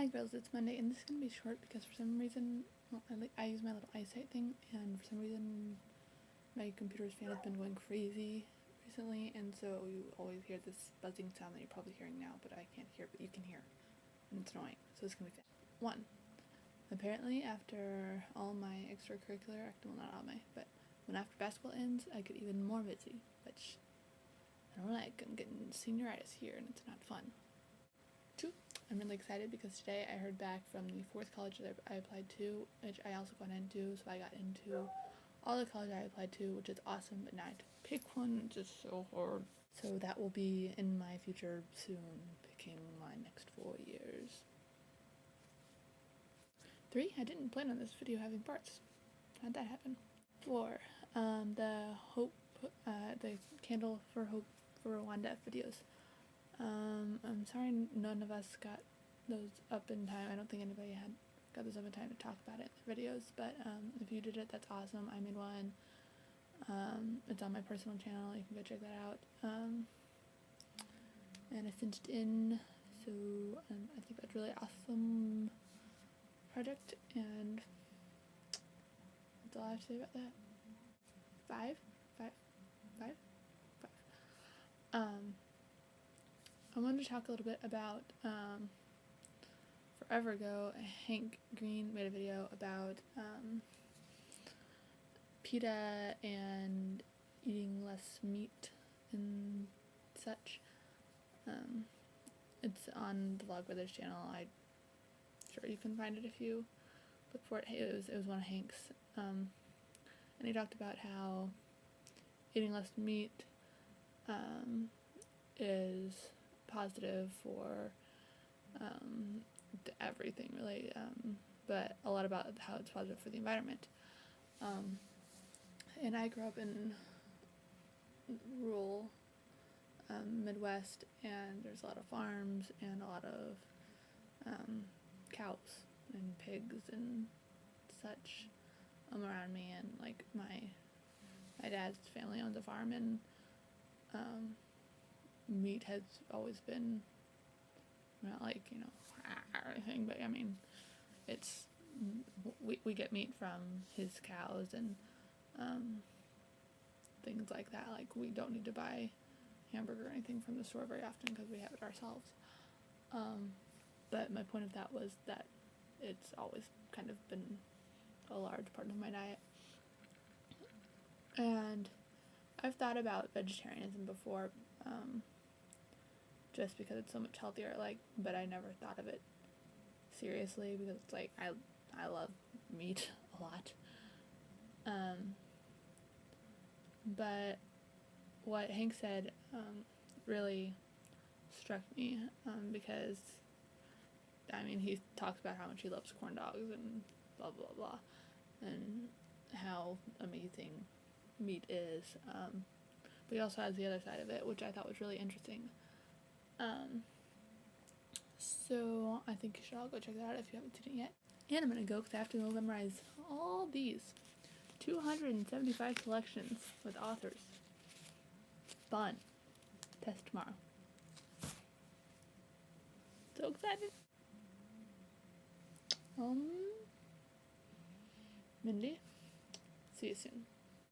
Hi girls, it's Monday and this is going to be short because for some reason, well, I use my little eyesight thing and for some reason my computer's fan has been going crazy recently, and so you always hear this buzzing sound that you're probably hearing now, but I can't hear, but you can hear, and it's annoying, so it's going to be fast. 1. Apparently after all my extracurricular, well not all my, but when after basketball ends, I get even more busy, which I don't like. I'm getting senioritis here and it's not fun. 2. I'm really excited because today I heard back from the 4th college that I applied to, which I also got into, so I got into all the college I applied to, which is awesome, but now I have to pick one, it's just so hard. So that will be in my future soon, picking my next 4 years. 3. I didn't plan on this video having parts. How'd that happen? 4. The Candle for Hope for Rwanda videos. I'm sorry none of us got those up in time. I don't think anybody had got those up in time to talk about it in their videos, but if you did it, that's awesome. I made one. It's on my personal channel. You can go check that out. And I sent it in, so I think that's really awesome project, and that's all I have to say about that. 5. I wanted to talk a little bit about, forever ago, Hank Green made a video about PETA and eating less meat and such. It's on the Vlog Brothers channel. I'm sure you can find it if you look for it. It was one of Hank's, and he talked about how eating less meat is positive for everything really, but a lot about how it's positive for the environment. And I grew up in rural Midwest, and there's a lot of farms and a lot of cows and pigs and such around me, and like my dad's family owns a farm, and meat has always been not like, you know, or anything, but I mean, it's we get meat from his cows and things like that. Like, we don't need to buy hamburger or anything from the store very often because we have it ourselves. But my point of that was that it's always kind of been a large part of my diet. And I've thought about vegetarianism before, just because it's so much healthier, like, but I never thought of it seriously because it's like, I love meat a lot. But what Hank said really struck me, because I mean, he talks about how much he loves corn dogs and blah blah blah, and how amazing meat is, but he also has the other side of it, which I thought was really interesting. So I think you should all go check that out if you haven't seen it yet. And I'm gonna go because I have to go memorize all these 275 collections with authors. Fun. Test tomorrow. So excited. Mindy, see you soon.